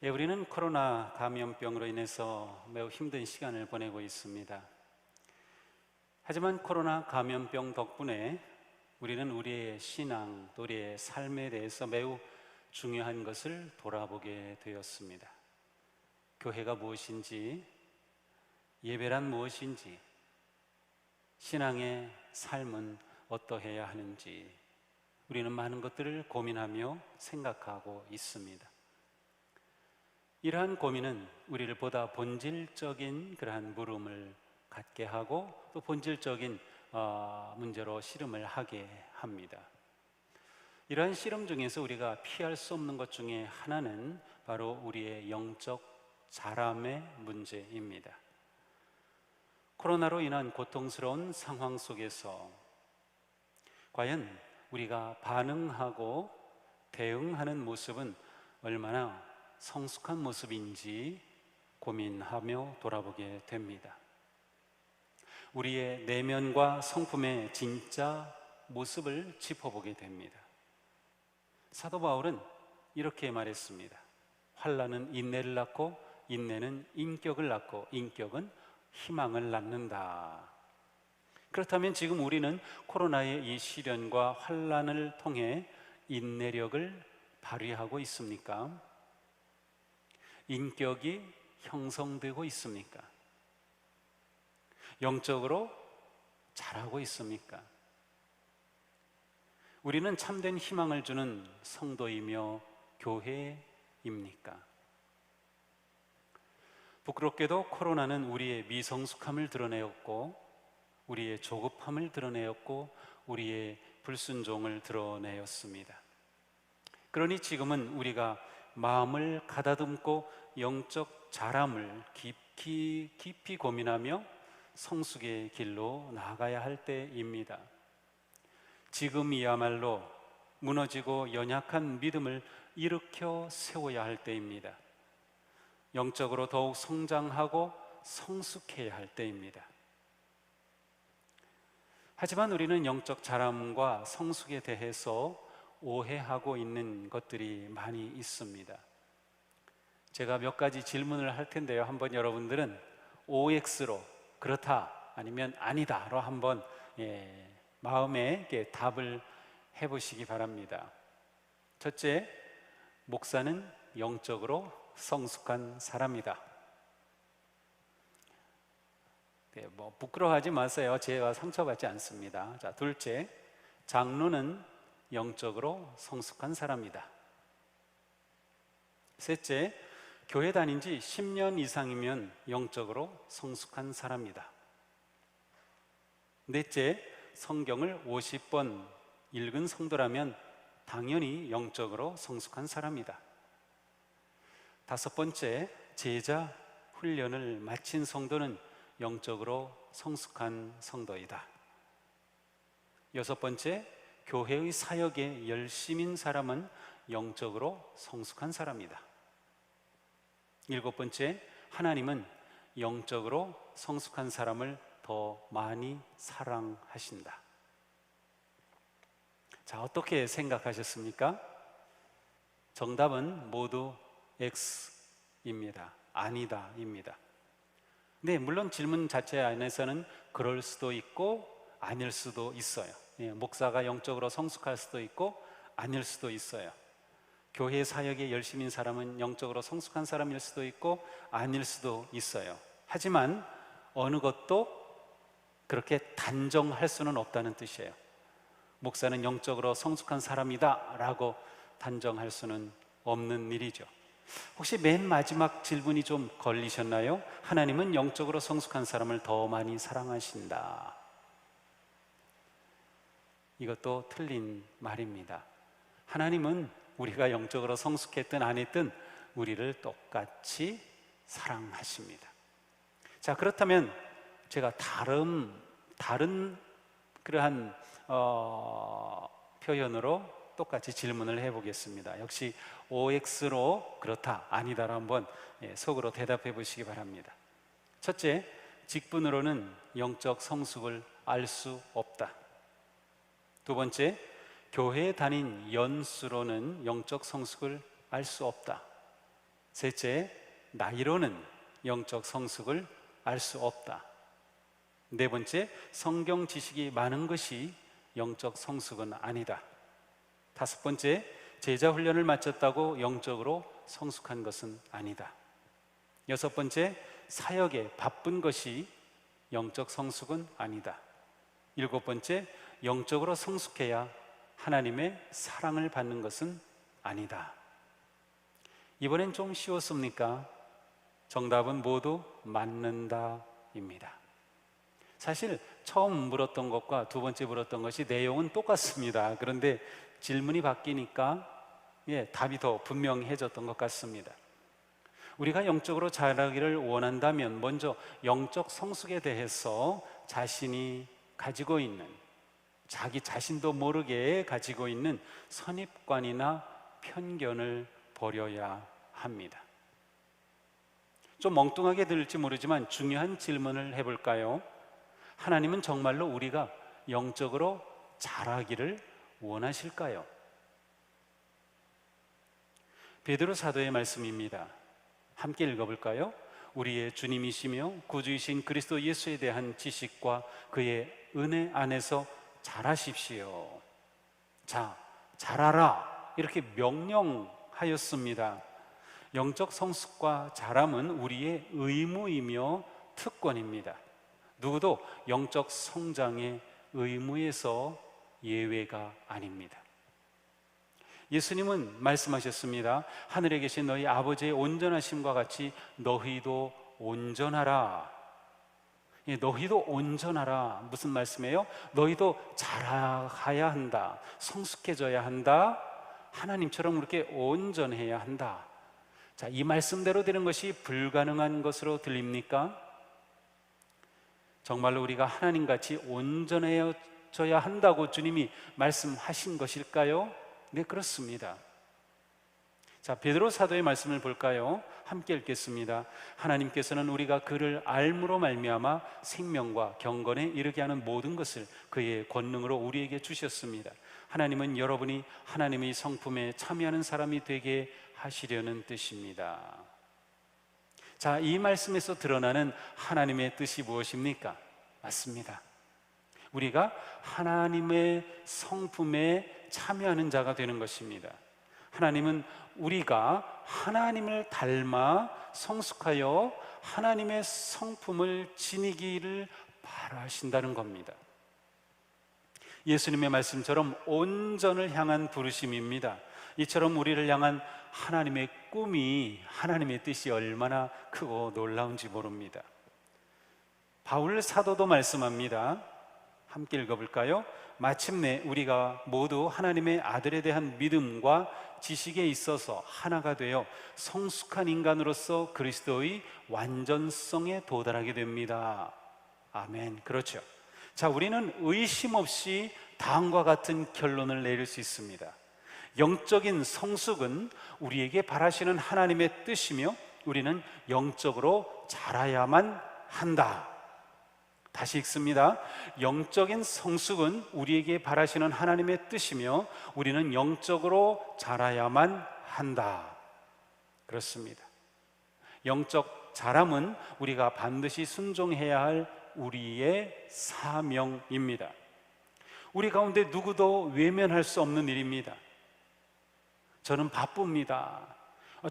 우리는 코로나 감염병으로 인해서 매우 힘든 시간을 보내고 있습니다. 하지만 코로나 감염병 덕분에 우리는 우리의 신앙, 또 우리의 삶에 대해서 매우 중요한 것을 돌아보게 되었습니다. 교회가 무엇인지, 예배란 무엇인지, 신앙의 삶은 어떠해야 하는지 우리는 많은 것들을 고민하며 생각하고 있습니다. 이러한 고민은 우리를 보다 본질적인 그러한 물음을 갖게 하고 또 본질적인 문제로 씨름을 하게 합니다. 이러한 씨름 중에서 우리가 피할 수 없는 것 중에 하나는 바로 우리의 영적 자람의 문제입니다. 코로나로 인한 고통스러운 상황 속에서 과연 우리가 반응하고 대응하는 모습은 얼마나 성숙한 모습인지 고민하며 돌아보게 됩니다. 우리의 내면과 성품의 진짜 모습을 짚어보게 됩니다. 사도 바울은 이렇게 말했습니다. 환난은 인내를 낳고 인내는 인격을 낳고 인격은 희망을 낳는다. 그렇다면 지금 우리는 코로나의 이 시련과 환난을 통해 인내력을 발휘하고 있습니까? 인격이 형성되고 있습니까? 영적으로 자라고 있습니까? 우리는 참된 희망을 주는 성도이며 교회입니까? 부끄럽게도 코로나는 우리의 미성숙함을 드러내었고 우리의 조급함을 드러내었고 우리의 불순종을 드러내었습니다. 그러니 지금은 우리가 마음을 가다듬고 영적 자람을 깊이 고민하며 성숙의 길로 나아가야 할 때입니다. 지금이야말로 무너지고 연약한 믿음을 일으켜 세워야 할 때입니다. 영적으로 더욱 성장하고 성숙해야 할 때입니다. 하지만 우리는 영적 자람과 성숙에 대해서 오해하고 있는 것들이 많이 있습니다. 제가 몇 가지 질문을 할 텐데요. 한번 여러분들은 OX로 그렇다 아니면 아니다로 한번 마음에 답을 해보시기 바랍니다. 첫째, 목사는 영적으로 성숙한 사람이다. 부끄러워하지 마세요. 제가 상처받지 않습니다. 자, 둘째, 장로는 영적으로 성숙한 사람이다. 셋째, 교회 다닌 지 10년 이상이면 영적으로 성숙한 사람이다. 넷째, 성경을 50번 읽은 성도라면 당연히 영적으로 성숙한 사람이다. 다섯 번째, 제자 훈련을 마친 성도는 영적으로 성숙한 성도이다. 여섯 번째, 교회의 사역에 열심인 사람은 영적으로 성숙한 사람이다. 일곱 번째, 하나님은 영적으로 성숙한 사람을 더 많이 사랑하신다. 자, 어떻게 생각하셨습니까? 정답은 모두 X입니다. 아니다입니다. 네, 물론 질문 자체 안에서는 그럴 수도 있고 아닐 수도 있어요. 목사가 영적으로 성숙할 수도 있고 아닐 수도 있어요. 교회 사역에 열심인 사람은 영적으로 성숙한 사람일 수도 있고 아닐 수도 있어요. 하지만 어느 것도 그렇게 단정할 수는 없다는 뜻이에요. 목사는 영적으로 성숙한 사람이다 라고 단정할 수는 없는 일이죠. 혹시 맨 마지막 질문이 좀 걸리셨나요? 하나님은 영적으로 성숙한 사람을 더 많이 사랑하신다. 이것도 틀린 말입니다. 하나님은 우리가 영적으로 성숙했든 안 했든 우리를 똑같이 사랑하십니다. 자, 그렇다면 제가 다른 그러한 표현으로 똑같이 질문을 해보겠습니다. 역시 OX로 그렇다, 아니다로 한번 속으로 대답해 보시기 바랍니다. 첫째, 직분으로는 영적 성숙을 알 수 없다. 두 번째, 교회에 다닌 연수로는 영적 성숙을 알 수 없다. 셋째, 나이로는 영적 성숙을 알 수 없다. 네 번째, 성경 지식이 많은 것이 영적 성숙은 아니다. 다섯 번째, 제자 훈련을 마쳤다고 영적으로 성숙한 것은 아니다. 여섯 번째, 사역에 바쁜 것이 영적 성숙은 아니다. 일곱 번째, 영적으로 성숙해야 하나님의 사랑을 받는 것은 아니다. 이번엔 좀 쉬웠습니까? 정답은 모두 맞는다입니다. 사실 처음 물었던 것과 두 번째 물었던 것이 내용은 똑같습니다. 그런데 질문이 바뀌니까 답이 더 분명해졌던 것 같습니다. 우리가 영적으로 자라기를 원한다면 먼저 영적 성숙에 대해서 자신이 가지고 있는, 자기 자신도 모르게 가지고 있는 선입관이나 편견을 버려야 합니다. 좀 멍뚱하게 들릴지 모르지만 중요한 질문을 해볼까요? 하나님은 정말로 우리가 영적으로 자라기를 원하실까요? 베드로 사도의 말씀입니다. 함께 읽어볼까요? 우리의 주님이시며 구주이신 그리스도 예수에 대한 지식과 그의 은혜 안에서 자라십시오. 자, 자라라, 이렇게 명령하였습니다. 영적 성숙과 자람은 우리의 의무이며 특권입니다. 누구도 영적 성장의 의무에서 예외가 아닙니다. 예수님은 말씀하셨습니다. 하늘에 계신 너희 아버지의 온전하심과 같이 너희도 온전하라. 너희도 온전하라. 무슨 말씀이에요? 너희도 자라야 한다. 성숙해져야 한다. 하나님처럼 그렇게 온전해야 한다. 자, 이 말씀대로 되는 것이 불가능한 것으로 들립니까? 정말로 우리가 하나님같이 온전해져야 한다고 주님이 말씀하신 것일까요? 네, 그렇습니다. 자, 베드로 사도의 말씀을 볼까요? 함께 읽겠습니다. 하나님께서는 우리가 그를 알므로 말미암아 생명과 경건에 이르게 하는 모든 것을 그의 권능으로 우리에게 주셨습니다. 하나님은 여러분이 하나님의 성품에 참여하는 사람이 되게 하시려는 뜻입니다. 자, 이 말씀에서 드러나는 하나님의 뜻이 무엇입니까? 맞습니다. 우리가 하나님의 성품에 참여하는 자가 되는 것입니다. 하나님은 우리가 하나님을 닮아 성숙하여 하나님의 성품을 지니기를 바라신다는 겁니다. 예수님의 말씀처럼 온전을 향한 부르심입니다. 이처럼 우리를 향한 하나님의 꿈이, 하나님의 뜻이 얼마나 크고 놀라운지 모릅니다. 바울 사도도 말씀합니다. 함께 읽어볼까요? 마침내 우리가 모두 하나님의 아들에 대한 믿음과 지식에 있어서 하나가 되어 성숙한 인간으로서 그리스도의 완전성에 도달하게 됩니다. 아멘. 그렇죠. 자, 우리는 의심 없이 다음과 같은 결론을 내릴 수 있습니다. 영적인 성숙은 우리에게 바라시는 하나님의 뜻이며 우리는 영적으로 자라야만 한다. 다시 읽습니다. 영적인 성숙은 우리에게 바라시는 하나님의 뜻이며 우리는 영적으로 자라야만 한다. 그렇습니다. 영적 자람은 우리가 반드시 순종해야 할 우리의 사명입니다. 우리 가운데 누구도 외면할 수 없는 일입니다. 저는 바쁩니다.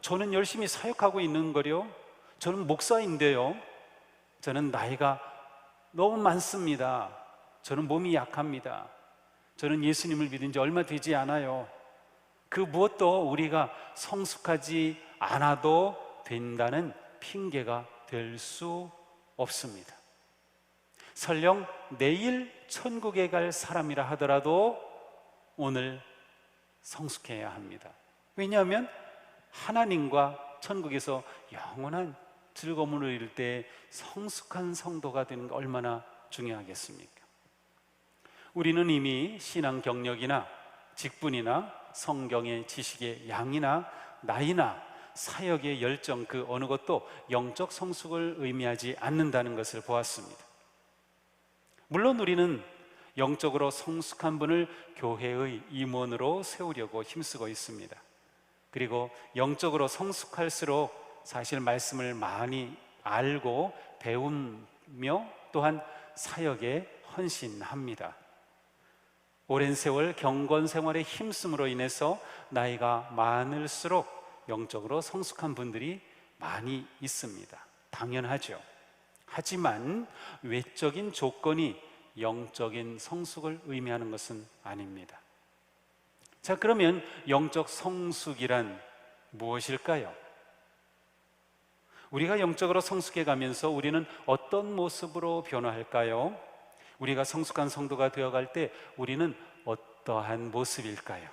저는 열심히 사역하고 있는 거요. 저는 목사인데요. 저는 나이가 너무 많습니다. 저는 몸이 약합니다. 저는 예수님을 믿은 지 얼마 되지 않아요. 그 무엇도 우리가 성숙하지 않아도 된다는 핑계가 될 수 없습니다. 설령 내일 천국에 갈 사람이라 하더라도 오늘 성숙해야 합니다. 왜냐하면 하나님과 천국에서 영원한 즐거움을 이룰 때 성숙한 성도가 되는 게 얼마나 중요하겠습니까? 우리는 이미 신앙 경력이나 직분이나 성경의 지식의 양이나 나이나 사역의 열정 그 어느 것도 영적 성숙을 의미하지 않는다는 것을 보았습니다. 물론 우리는 영적으로 성숙한 분을 교회의 임원으로 세우려고 힘쓰고 있습니다. 그리고 영적으로 성숙할수록 사실 말씀을 많이 알고 배우며 또한 사역에 헌신합니다. 오랜 세월 경건 생활에 힘쓰므로 인해서 나이가 많을수록 영적으로 성숙한 분들이 많이 있습니다. 당연하죠. 하지만 외적인 조건이 영적인 성숙을 의미하는 것은 아닙니다. 자, 그러면 영적 성숙이란 무엇일까요? 우리가 영적으로 성숙해 가면서 우리는 어떤 모습으로 변화할까요? 우리가 성숙한 성도가 되어갈 때 우리는 어떠한 모습일까요?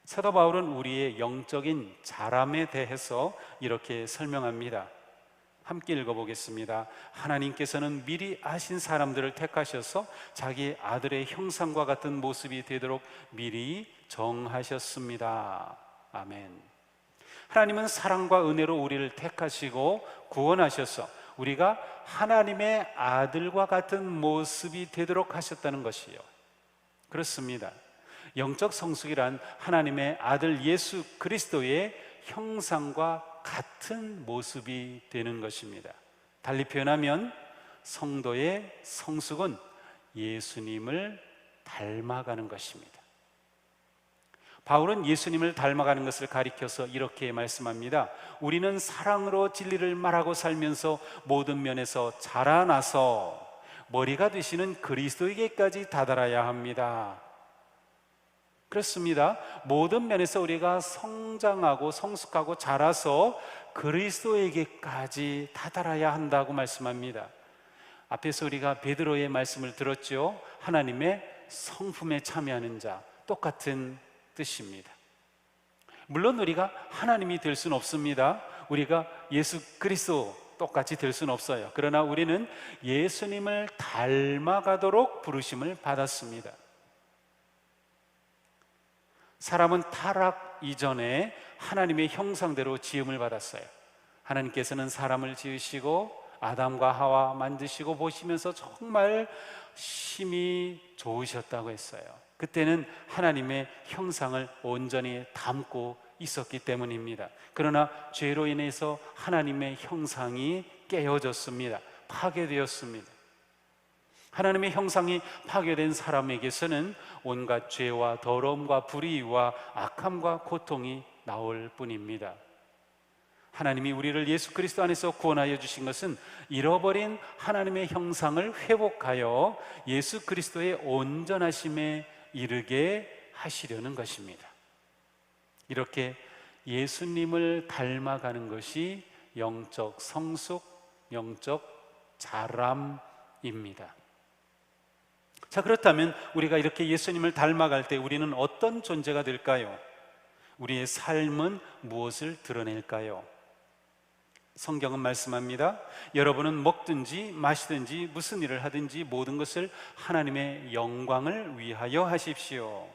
사도 바울은 우리의 영적인 자람에 대해서 이렇게 설명합니다. 함께 읽어보겠습니다. 하나님께서는 미리 아신 사람들을 택하셔서 자기 아들의 형상과 같은 모습이 되도록 미리 정하셨습니다. 아멘. 하나님은 사랑과 은혜로 우리를 택하시고 구원하셔서 우리가 하나님의 아들과 같은 모습이 되도록 하셨다는 것이요, 그렇습니다. 영적 성숙이란 하나님의 아들 예수 그리스도의 형상과 같은 모습이 되는 것입니다. 달리 표현하면 성도의 성숙은 예수님을 닮아가는 것입니다. 바울은 예수님을 닮아가는 것을 가리켜서 이렇게 말씀합니다. 우리는 사랑으로 진리를 말하고 살면서 모든 면에서 자라나서 머리가 되시는 그리스도에게까지 다다라야 합니다. 그렇습니다. 모든 면에서 우리가 성장하고 성숙하고 자라서 그리스도에게까지 다다라야 한다고 말씀합니다. 앞에서 우리가 베드로의 말씀을 들었죠. 하나님의 성품에 참여하는 자, 똑같은 뜻입니다. 물론 우리가 하나님이 될 수는 없습니다. 우리가 예수 그리스도 똑같이 될 수는 없어요. 그러나 우리는 예수님을 닮아가도록 부르심을 받았습니다. 사람은 타락 이전에 하나님의 형상대로 지음을 받았어요. 하나님께서는 사람을 지으시고 아담과 하와 만드시고 보시면서 정말 심히 좋으셨다고 했어요. 그때는 하나님의 형상을 온전히 담고 있었기 때문입니다. 그러나 죄로 인해서 하나님의 형상이 깨어졌습니다. 파괴되었습니다. 하나님의 형상이 파괴된 사람에게서는 온갖 죄와 더러움과 불의와 악함과 고통이 나올 뿐입니다. 하나님이 우리를 예수 그리스도 안에서 구원하여 주신 것은 잃어버린 하나님의 형상을 회복하여 예수 그리스도의 온전하심에 이르게 하시려는 것입니다. 이렇게 예수님을 닮아가는 것이 영적 성숙, 영적 자람입니다. 자, 그렇다면 우리가 이렇게 예수님을 닮아갈 때 우리는 어떤 존재가 될까요? 우리의 삶은 무엇을 드러낼까요? 성경은 말씀합니다. 여러분은 먹든지 마시든지 무슨 일을 하든지 모든 것을 하나님의 영광을 위하여 하십시오.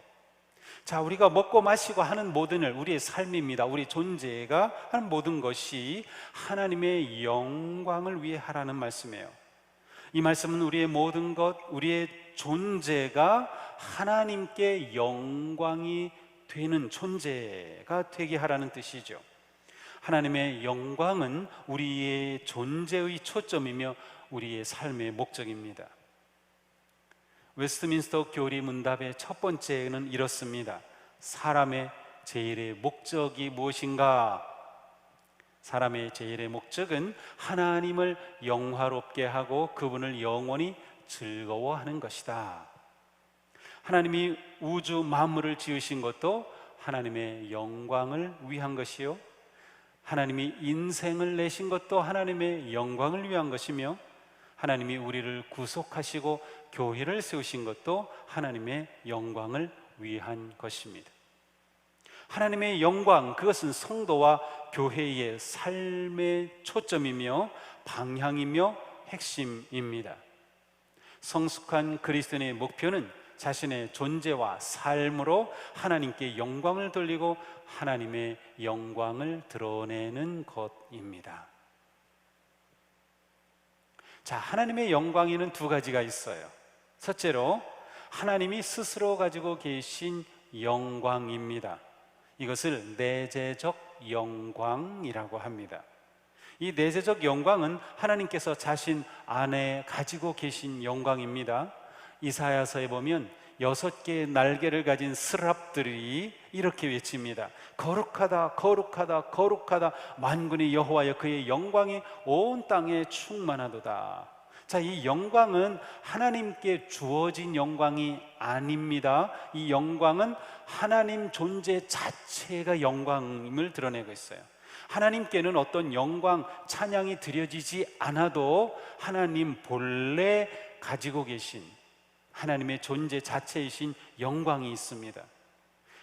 자, 우리가 먹고 마시고 하는 모든 일, 우리의 삶입니다. 우리 존재가 하는 모든 것이 하나님의 영광을 위해 하라는 말씀이에요. 이 말씀은 우리의 모든 것, 우리의 존재가 하나님께 영광이 되는 존재가 되게 하라는 뜻이죠. 하나님의 영광은 우리의 존재의 초점이며 우리의 삶의 목적입니다. 웨스트민스터 교리 문답의 첫 번째는 이렇습니다. 사람의 제일의 목적이 무엇인가? 사람의 제일의 목적은 하나님을 영화롭게 하고 그분을 영원히 즐거워하는 것이다. 하나님이 우주 만물을 지으신 것도 하나님의 영광을 위한 것이요, 하나님이 인생을 내신 것도 하나님의 영광을 위한 것이며, 하나님이 우리를 구속하시고 교회를 세우신 것도 하나님의 영광을 위한 것입니다. 하나님의 영광, 그것은 성도와 교회의 삶의 초점이며 방향이며 핵심입니다. 성숙한 그리스도인의 목표는 자신의 존재와 삶으로 하나님께 영광을 돌리고 하나님의 영광을 드러내는 것입니다. 자, 하나님의 영광에는 두 가지가 있어요. 첫째로 하나님이 스스로 가지고 계신 영광입니다. 이것을 내재적 영광이라고 합니다. 이 내재적 영광은 하나님께서 자신 안에 가지고 계신 영광입니다. 이사야서에 보면 6개의 날개를 가진 스랍들이 이렇게 외칩니다. 거룩하다, 거룩하다, 거룩하다. 만군의 여호와여, 그의 영광이 온 땅에 충만하도다. 자, 이 영광은 하나님께 주어진 영광이 아닙니다. 이 영광은 하나님 존재 자체가 영광임을 드러내고 있어요. 하나님께는 어떤 영광, 찬양이 드려지지 않아도 하나님 본래 가지고 계신 하나님의 존재 자체이신 영광이 있습니다.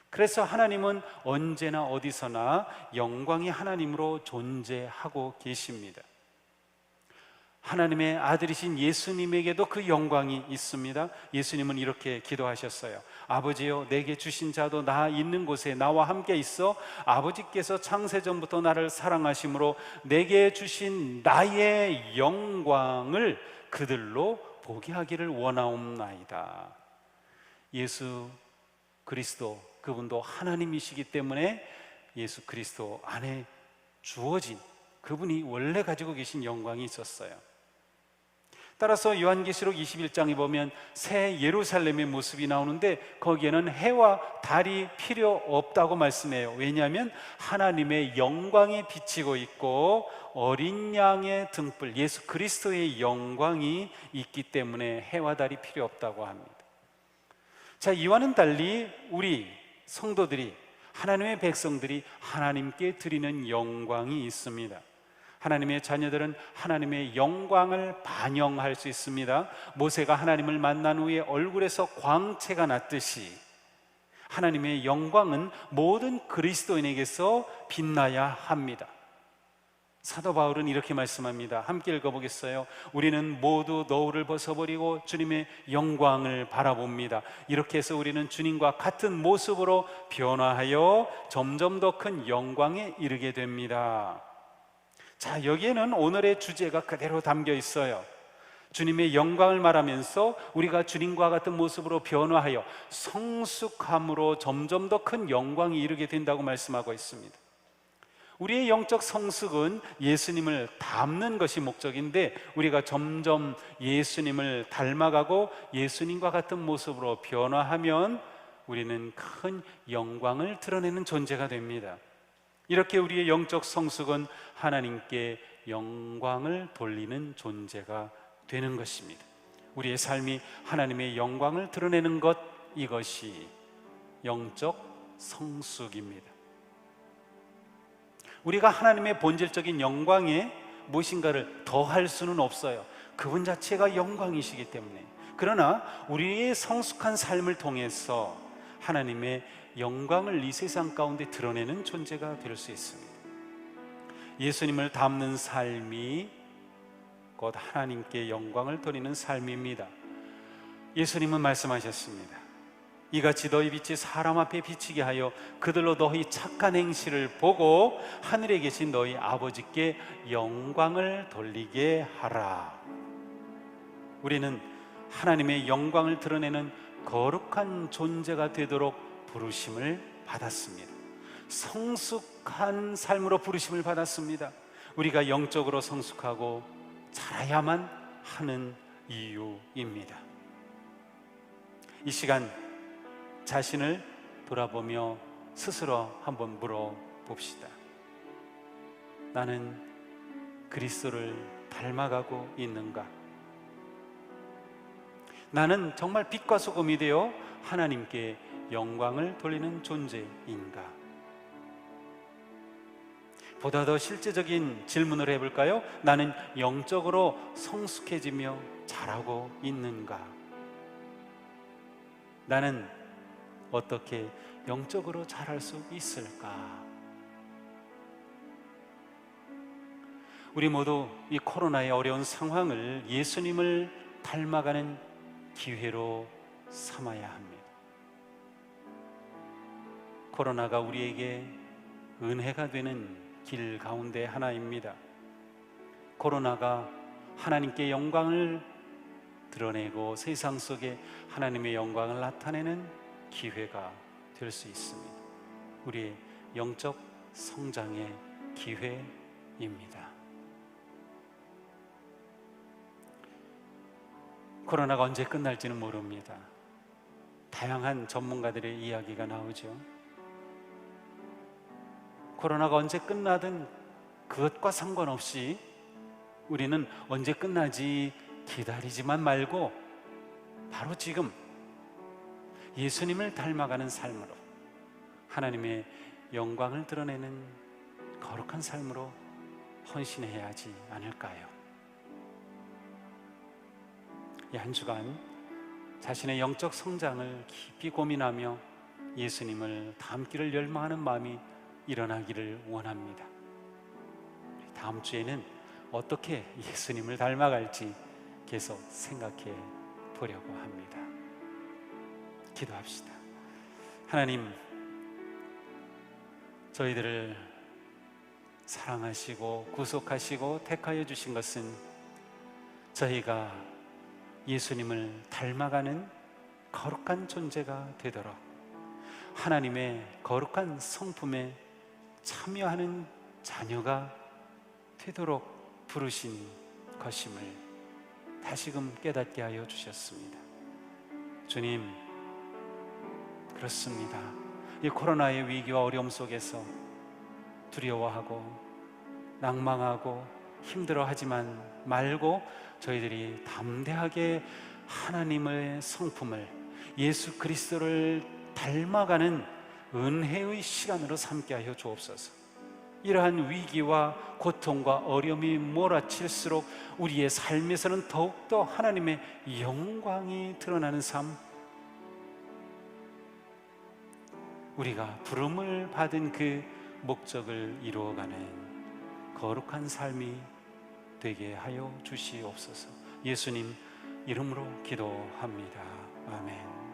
그래서 하나님은 언제나 어디서나 영광이 하나님으로 존재하고 계십니다. 하나님의 아들이신 예수님에게도 그 영광이 있습니다. 예수님은 이렇게 기도하셨어요. 아버지여, 내게 주신 자도 나 있는 곳에 나와 함께 있어 아버지께서 창세전부터 나를 사랑하심으로 내게 주신 나의 영광을 그들로 보게 하기를 원하옵나이다. 예수 그리스도, 그분도 하나님이시기 때문에 예수 그리스도 안에 주어진 그분이 원래 가지고 계신 영광이 있었어요. 따라서 요한계시록 21장에 보면 새 예루살렘의 모습이 나오는데 거기에는 해와 달이 필요 없다고 말씀해요. 왜냐하면 하나님의 영광이 비치고 있고 어린 양의 등불, 예수 그리스도의 영광이 있기 때문에 해와 달이 필요 없다고 합니다. 자, 이와는 달리 우리 성도들이, 하나님의 백성들이 하나님께 드리는 영광이 있습니다. 하나님의 자녀들은 하나님의 영광을 반영할 수 있습니다. 모세가 하나님을 만난 후에 얼굴에서 광채가 났듯이 하나님의 영광은 모든 그리스도인에게서 빛나야 합니다. 사도 바울은 이렇게 말씀합니다. 함께 읽어보겠어요. 우리는 모두 너울을 벗어버리고 주님의 영광을 바라봅니다. 이렇게 해서 우리는 주님과 같은 모습으로 변화하여 점점 더 큰 영광에 이르게 됩니다. 자, 여기에는 오늘의 주제가 그대로 담겨 있어요. 주님의 영광을 말하면서 우리가 주님과 같은 모습으로 변화하여 성숙함으로 점점 더 큰 영광이 이르게 된다고 말씀하고 있습니다. 우리의 영적 성숙은 예수님을 닮는 것이 목적인데 우리가 점점 예수님을 닮아가고 예수님과 같은 모습으로 변화하면 우리는 큰 영광을 드러내는 존재가 됩니다. 이렇게 우리의 영적 성숙은 하나님께 영광을 돌리는 존재가 되는 것입니다. 우리의 삶이 하나님의 영광을 드러내는 것, 이것이 영적 성숙입니다. 우리가 하나님의 본질적인 영광에 무엇인가를 더할 수는 없어요. 그분 자체가 영광이시기 때문에. 그러나 우리의 성숙한 삶을 통해서 하나님의 영광을 이 세상 가운데 드러내는 존재가 될 수 있습니다. 예수님을 닮는 삶이 곧 하나님께 영광을 돌리는 삶입니다. 예수님은 말씀하셨습니다. 이같이 너희 빛이 사람 앞에 비치게 하여 그들로 너희 착한 행실을 보고 하늘에 계신 너희 아버지께 영광을 돌리게 하라. 우리는 하나님의 영광을 드러내는 거룩한 존재가 되도록 부르심을 받았습니다. 성숙한 삶으로 부르심을 받았습니다. 우리가 영적으로 성숙하고 자라야만 하는 이유입니다. 이 시간 자신을 돌아보며 스스로 한번 물어봅시다. 나는 그리스도를 닮아가고 있는가? 나는 정말 빛과 소금이 되어 하나님께 영광을 돌리는 존재인가? 보다 더 실제적인 질문을 해볼까요? 나는 영적으로 성숙해지며 자라고 있는가? 나는 어떻게 영적으로 자랄 수 있을까? 우리 모두 이 코로나의 어려운 상황을 예수님을 닮아가는 기회로 삼아야 합니다. 코로나가 우리에게 은혜가 되는 길 가운데 하나입니다. 코로나가 하나님께 영광을 드러내고 세상 속에 하나님의 영광을 나타내는 기회가 될 수 있습니다. 우리의 영적 성장의 기회입니다. 코로나가 언제 끝날지는 모릅니다. 다양한 전문가들의 이야기가 나오죠. 코로나가 언제 끝나든 그것과 상관없이 우리는 언제 끝나지 기다리지만 말고 바로 지금 예수님을 닮아가는 삶으로, 하나님의 영광을 드러내는 거룩한 삶으로 헌신해야 하지 않을까요? 이 한 주간 자신의 영적 성장을 깊이 고민하며 예수님을 닮기를 열망하는 마음이 일어나기를 원합니다. 다음 주에는 어떻게 예수님을 닮아갈지 계속 생각해 보려고 합니다. 기도합시다. 하나님, 저희들을 사랑하시고 구속하시고 택하여 주신 것은 저희가 예수님을 닮아가는 거룩한 존재가 되도록, 하나님의 거룩한 성품에 참여하는 자녀가 되도록 부르신 것임을 다시금 깨닫게 하여 주셨습니다. 주님, 그렇습니다. 이 코로나의 위기와 어려움 속에서 두려워하고 낭망하고 힘들어하지만 말고 저희들이 담대하게 하나님의 성품을, 예수 그리스도를 닮아가는 은혜의 시간으로 삼게 하여 주옵소서. 이러한 위기와 고통과 어려움이 몰아칠수록 우리의 삶에서는 더욱더 하나님의 영광이 드러나는 삶, 우리가 부름을 받은 그 목적을 이루어가는 거룩한 삶이 되게 하여 주시옵소서. 예수님 이름으로 기도합니다. 아멘.